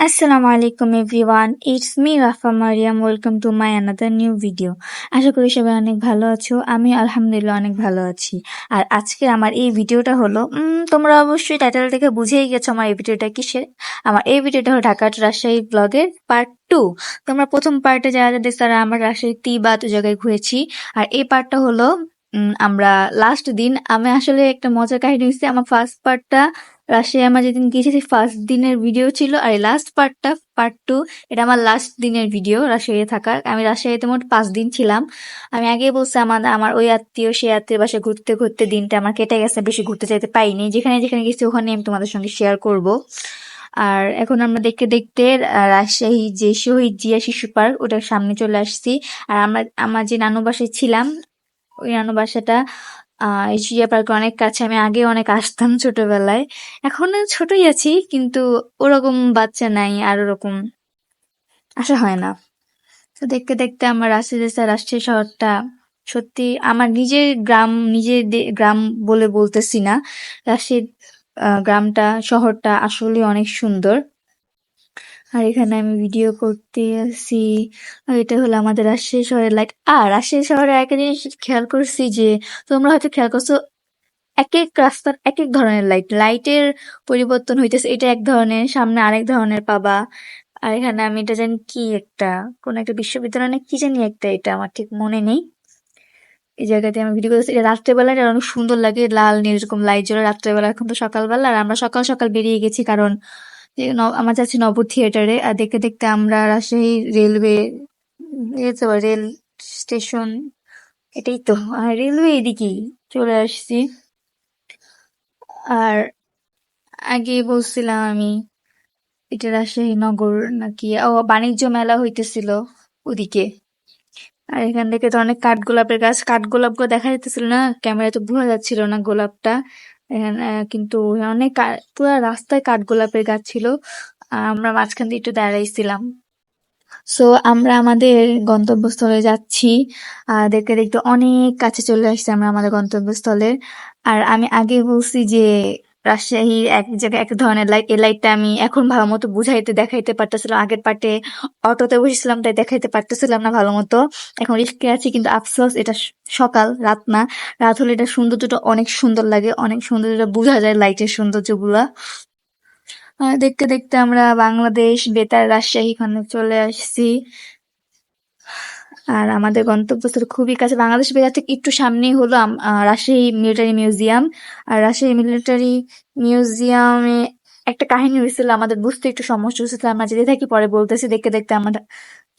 আসসালামু আলাইকুম everyone, it's me Rafa Mariyam. Welcome to my another new video. আশা করি সবাই অনেক ভালো আছো। আমি আলহামদুলিল্লাহ অনেক ভালো আছি। আর আজকে আমার এই ভিডিওটা হলো তোমরা অবশ্যই টাইটেল দেখে বুঝেই গেছো আমার এই ভিডিওটা কিসের। আমার এই ভিডিওটা হলো ঢাকা টু রাজশাহী ব্লগের পার্ট 2। তোমরা প্রথম পার্টে যারা যারা দেখছো তারা আমরা রাজশাহী বা তো জায়গায় ঘুরেছি। আর এই পার্টটা হলো আমরা লাস্ট দিন। আমি আসলে একটা মজার কাহিনী হচ্ছে, আমার ফার্স্ট পার্টটা রাজশাহী আমরা যেদিন গিয়েছি ফার্স্ট দিনের ভিডিও ছিল, আর লাস্ট পার্টটা পার্ট 2 এটা আমার লাস্ট দিনের ভিডিও রাজশাহীতে থাকার। আমি রাজশাহীতে মোট 5 দিন ছিলাম। আমি আগেই বলছি আমার ওই আত্মীয় সেই আত্মীয় বাসায় ঘুরতে ঘুরতে দিনটা আমার কেটে গেছে, বেশি ঘুরতে চাইতে পাইনি। যেখানে যেখানে গেছি ওখানে আমি তোমাদের সঙ্গে শেয়ার করব। আর এখন আমরা দেখতে দেখতে রাজশাহী যে শহীদ জিয়া শিশু পার্ক ওটার সামনে চলে আসছি। আর আমার যে নানু বাসায় ছিলাম ওই নানু বাসাটা এশিয়া পার্কের অনেক কাছে। আমি আগে অনেক আসতাম ছোটবেলায়, এখনো ছোটই আছি কিন্তু ওরকম বাচ্চা নাই আর ওরকম আসা হয় না। তো দেখতে দেখতে আমার রাজশাহী শহরটা সত্যি আমার নিজের গ্রাম, গ্রাম বলে বলতেছি না, রাজশাহী গ্রামটা শহরটা আসলে অনেক সুন্দর। আর এখানে আমি ভিডিও করতে আসি। আর এটা হলো আমাদের রাজশাহী শহরের লাইট। আর রাজশাহী শহরে একটা জিনিস খেয়াল করছি যে তোমরা হয়তো খেয়াল করছো, এক এক রাস্তার এক এক ধরনের লাইটের পরিবর্তন হইতেছে। এটা এক ধরনের, সামনে আরেক ধরনের পাবা। আর এখানে আমি এটা জানি কি একটা, কোন একটা বিশ্ববিদ্যালয় না কি জানি একটা, এটা আমার ঠিক মনে নেই। এই জায়গাতে আমি ভিডিও করতেছি। এটা রাত্রেবেলা, এটা অনেক সুন্দর লাগে, লাল নীল এরকম লাইট জ্বলে রাত্রেবেলা। এখন তো সকালবেলা, আর আমরা সকাল সকাল বেরিয়ে গেছি কারণ আমার যাচ্ছি নব থিয়েটারে। আর দেখতে দেখতে আমরা রাজশাহী রেলওয়ে, রেল স্টেশন, এটাই তো, আর রেলওয়ে এদিকেই চলে আসছি। আর আগে বলছিলাম আমি এটা রাজশাহী নগর নাকি বাণিজ্য মেলা হইতেছিল ওদিকে। আর এখান থেকে তো অনেক কাঠগোলাপের গাছ, কাঠগোলাপ গুলো দেখা যাইতেছিল না, ক্যামেরায় তো বোঝা যাচ্ছিল না গোলাপটা। এখানে কিন্তু অনেক পুরা রাস্তায় কাঠগোলাপের গাছ ছিল। আর আমরা মাঝখান দিয়ে একটু দাঁড়াইছিলাম। সো আমরা আমাদের গন্তব্যস্থলে যাচ্ছি। দেখতে দেখতে অনেক কাছে চলে আসছি আমরা আমাদের গন্তব্যস্থলের। আর আমি আগে বলছি যে রাজশাহীর এক জায়গায় এক ধরনের লাইট, এই লাইটটা আমি এখন ভালো মতো দেখাইতে পারতেছিলাম। আগের পার্টে অটোতে বসেছিলাম তাই দেখাইতে পারতেছিলাম না ভালো মতো। এখন রিস্কে আছি কিন্তু আফসোস এটা সকাল, রাত না। রাত হলে এটা সৌন্দর্যটা অনেক সুন্দর লাগে, অনেক সৌন্দর্যটা বোঝা যায় লাইটের সৌন্দর্যগুলা। দেখতে দেখতে আমরা বাংলাদেশ বেতার রাজশাহী খানে চলে আসছি। আর আমাদের গন্তব্যস্থল খুবই কাছে, বাংলাদেশ বেতার থেকে একটু সামনেই হলো রাজশাহী মিলিটারি মিউজিয়াম। আর রাজশাহী মিলিটারি মিউজিয়ামে একটা কাহিনী হয়েছিল, আমাদের বুঝতে একটু সমস্যা হয়েছিল, আমরা যেতে থাকি পরে বলতেছি। দেখতে দেখতে আমরা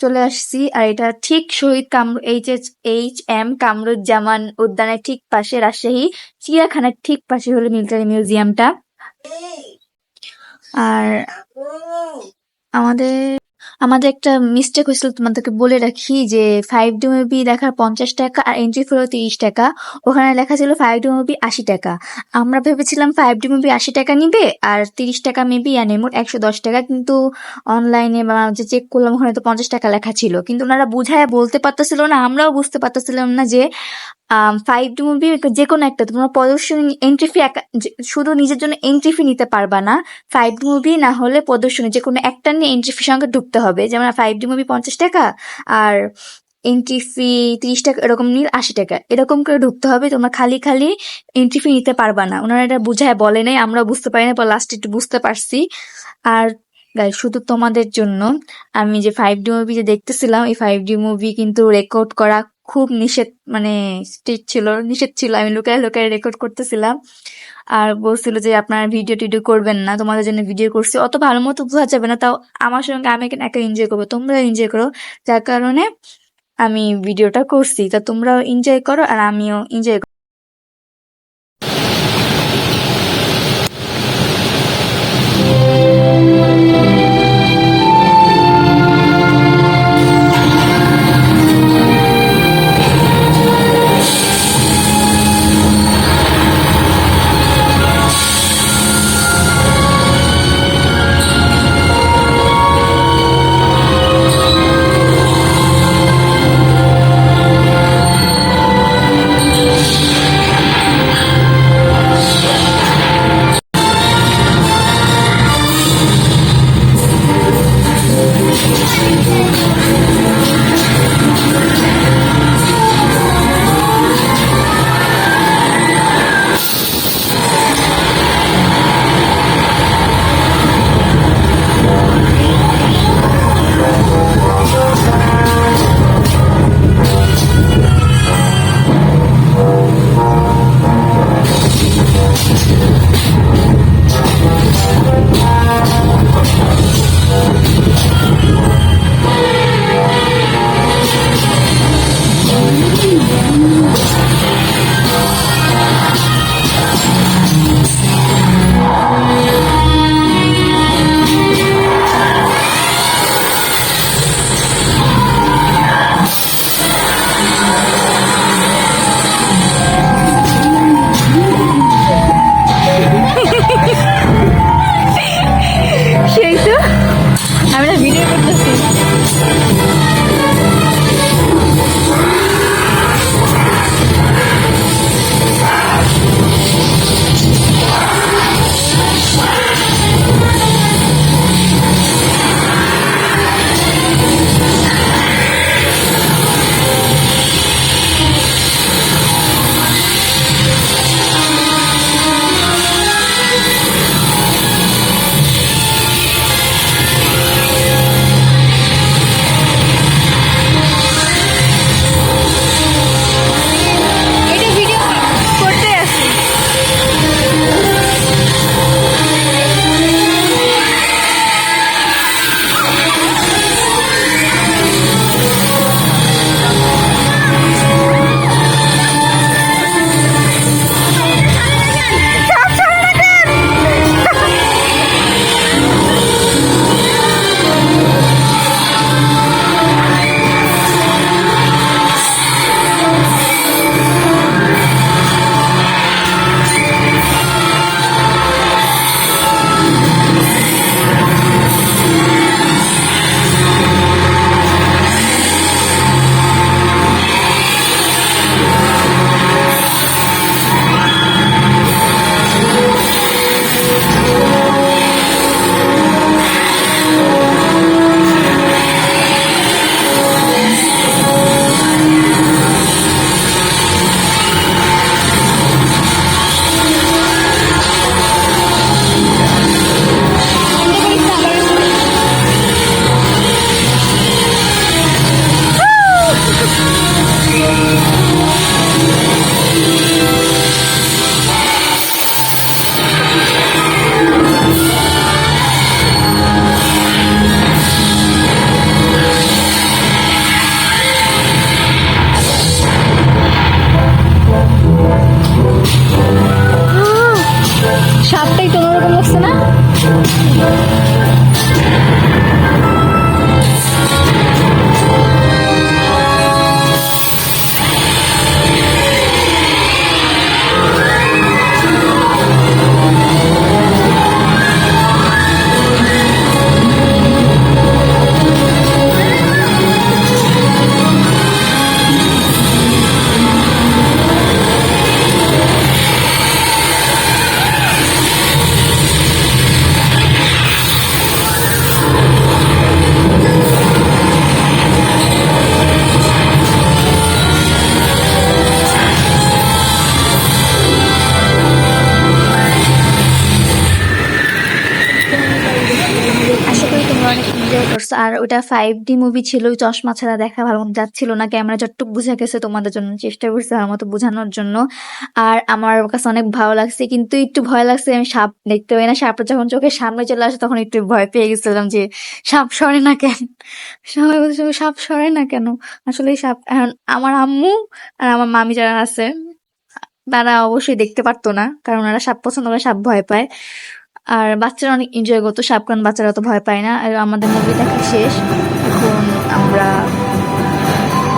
চলে আসছি। আর এটা ঠিক শহীদ এইচ এম কামরুজ্জামান উদ্যানের ঠিক পাশে, রাজশাহী চিড়িয়াখানার ঠিক পাশে হলো মিলিটারি মিউজিয়ামটা। আর আমাদের আমাদের একটা মিস্টেক হয়েছিল, তোমাদেরকে বলে রাখি যে 5D মুভি দেখার 50 টাকা আর এন্ট্রি ফি 30 টাকা। ওখানে লেখা ছিল 5D মুভি 80 টাকা। আমরা ভেবেছিলাম 5D মুভি 80 টাকা নিবে আর 30 টাকা মেবি আনে, মোট 110 টাকা। কিন্তু অনলাইনে বা যে চেক করলাম ওখানে তো 50 টাকা লেখা ছিল, কিন্তু ওনারা বুঝায় বলতে পারতেছিল না, আমরাও বুঝতে পারতেছিলাম না যে 5D মুভি যে কোনো একটা তোমরা প্রদর্শনী এন্ট্রি ফি শুধু নিজের জন্য এন্ট্রি ফি নিতে পারবা না। 5D মুভি না হলে প্রদর্শনী যে কোনো একটা নিয়ে এন্ট্রি ফি সঙ্গে ঢুকতে হবে। যেমন 5D মুভি 50 টাকা আর এন্ট্রি ফি 30 টাকা, এরকম নিয়ে 80 টাকা, এরকম করে ঢুকতে হবে। তোমরা খালি খালি এন্ট্রি ফি নিতে পারবা না। ওনারা এটা বুঝায় বলে নাই, আমরা বুঝতে পারি না, পর লাস্টে একটু বুঝতে পারছি। আর গাইস শুধু তোমাদের জন্য, আমি যে 5D মুভি যে দেখতেছিলাম, এই 5D মুভি কিন্তু রেকর্ড করা খুব নিষেধ, মানে নিষেধ ছিল। আমি লুকায় লুকায় রেকর্ড করতেছিলাম। আর বলছিল যে আপনারা ভিডিও টিডিও করবেন না, তোমাদের জন্য ভিডিও করছি। অত ভালো মতো বোঝা যাবে না, তাও আমার সঙ্গে আমি এখানে একা এনজয় করবো, তোমরা এনজয় করো। যার কারণে আমি ভিডিওটা করছি, তা তোমরাও এনজয় করো আর আমিও এনজয় করো। এনজয় করছো। আর ওটা 5D মুভি ছিল, ওই চশমা ছাড়া দেখা ভালো মতো যাচ্ছিল না, ক্যামেরা যতটুকু বুঝে গেছে তোমাদের জন্য চেষ্টা করছি আমার মতো বোঝানোর জন্য। আর আমার কাছে অনেক ভালো লাগছে, কিন্তু একটু ভয় লাগছে, আমি সাপ দেখতে পাই না, সাপটা যখন চোখের সামনে চলে আসে তখন একটু ভয় পেয়ে গেছিলাম যে সাপ সরে না কেন, সবাই বলছে সাপ সরে না কেন। আসলে সাপ এখন আমার আম্মু আর আমার মামি যারা আছে তারা অবশ্যই দেখতে পারতো না, কারণ ওরা সাপ পছন্দ করে, সাপ ভয় পায়। আর বাচ্চারা অনেক এনজয় করতো সাপ, কারণ বাচ্চারা তো ভয় পায় না। আর আমাদের মুভি দেখা শেষ, এখন আমরা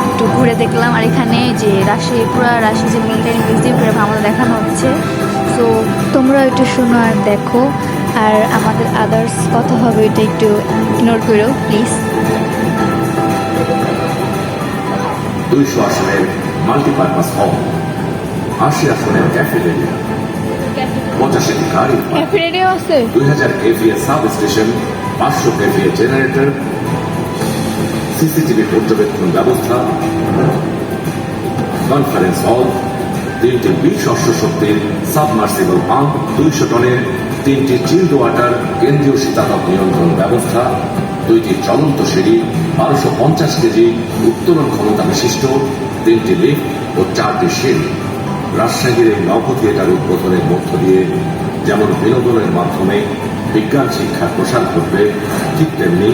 একটু ঘুরে দেখলাম। আর এখানে যে রাজশাহী যে মিলিটারি মিউজিয়াম করে আমাদের দেখানো হচ্ছে, সো তোমরা একটু শোনো আর দেখো। আর আমাদের আদার্স কথা হবে, এটা একটু ইগনোর করো প্লিজ। 200 আসনের মাল্টিপারপাস হল, 80 আসনের ক্যাফেটেরিয়া, 85টি গাড়ি, 2000 KVA sub station, 500 KVA generator, CCTV পর্যবেক্ষণ ব্যবস্থা, কনফারেন্স হল, 3টি 20 অশ্বশক্তির সাবমার্সিবল পাম্প, 200 টনের 3টি চিল্ড ওয়াটার কেন্দ্রীয় শীতাতপ নিয়ন্ত্রণ ব্যবস্থা, 2টি চলন্ত সিঁড়ি, 1250 কেজি উত্তোলন ক্ষমতা বিশিষ্ট 3টি লিফট ও 4টি সিঁড়ি। রাজশাহীর এই নব থিয়েটার উদ্বোধনের মধ্য দিয়ে যেমন বিনোদনের মাধ্যমে বিজ্ঞান শিক্ষার প্রসার ঘটবে, ঠিক তেমনি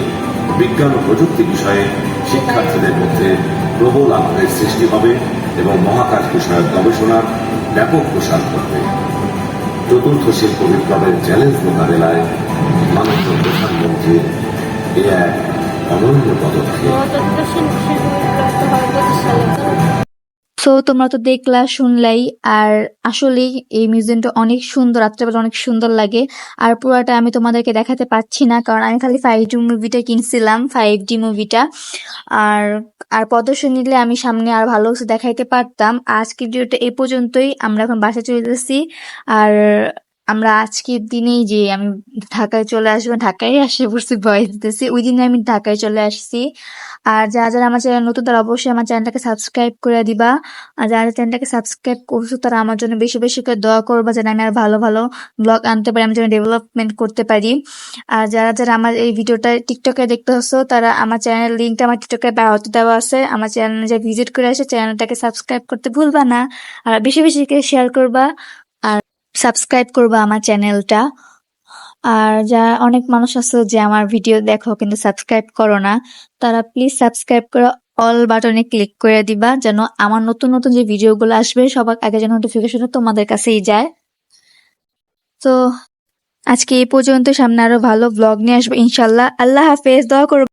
বিজ্ঞান ও প্রযুক্তি বিষয়ে শিক্ষার্থীদের মধ্যে প্রবল আগ্রহের সৃষ্টি হবে এবং মহাকাশ বিষয়ক গবেষণার ব্যাপক প্রসার ঘটবে। চতুর্থ শিল্প বিপ্লবের চ্যালেঞ্জ মোকাবেলায় মাননীয় প্রধানমন্ত্রীর এ এক অনন্য পদক্ষেপ। সো তোমরা তো দেখলা, শুনলাই। আর আসলেই এই মিউজিয়ামটা অনেক সুন্দর, রাত্রেবেলা অনেক সুন্দর লাগে। আর পুরাটা আমি তোমাদেরকে দেখাতে পারছি না, কারণ আমি খালি 5D মুভিটা কিনছিলাম, 5D মুভিটা। আর আর প্রদর্শনী নিলে আমি সামনে আর ভালো কিছু দেখাইতে পারতাম। আজকের ভিডিওটা এই পর্যন্তই, আমরা এখন বাসায় চলে যাচ্ছি। আর আমরা আজকের দিনেই যে আমি ঢাকায় চলে আসবো, ঢাকায় আসে পড়ছি, ভয় দিতেছি, ওই দিনে আমি ঢাকায় চলে আসছি। আর যারা যারা আমার চ্যানেল নতুন, তারা অবশ্যই আমার চ্যানেলটাকে সাবস্ক্রাইব করে দিবা। আর যারা চ্যানেলটাকে সাবস্ক্রাইব করছো তারা আমার জন্য বেশি বেশি করে দোয়া করবা, যেন আমি আর ভালো ভালো ব্লগ আনতে পারি, আমি যেন ডেভেলপমেন্ট করতে পারি। আর যারা যারা আমার এই ভিডিওটা টিকটকে দেখতে হচ্ছো, তারা আমার চ্যানেল লিঙ্কটা আমার টিকটকে বায়োতে দেওয়া আছে, আমার চ্যানেলে যে ভিজিট করে আসে চ্যানেলটাকে সাবস্ক্রাইব করতে ভুলবা না। আর বেশি বেশি করে শেয়ার করবা আর সাবস্ক্রাইব করবা আমার চ্যানেলটা। আর যারা অনেক মানুষ আছে যে আমার ভিডিও দেখো কিন্তু সাবস্ক্রাইব করো না, তারা প্লিজ সাবস্ক্রাইব করে অল বাটনে ক্লিক করে দিবা, যেন আমার নতুন নতুন যে ভিডিওগুলো আসবে সবার আগে যেন নোটিফিকেশন তোমাদের কাছেই যায়। তো আজকে এই পর্যন্ত, সামনে আরো ভালো ব্লগ নিয়ে আসবো ইনশাল্লাহ। আল্লাহ হাফেজ, দোয়া করো।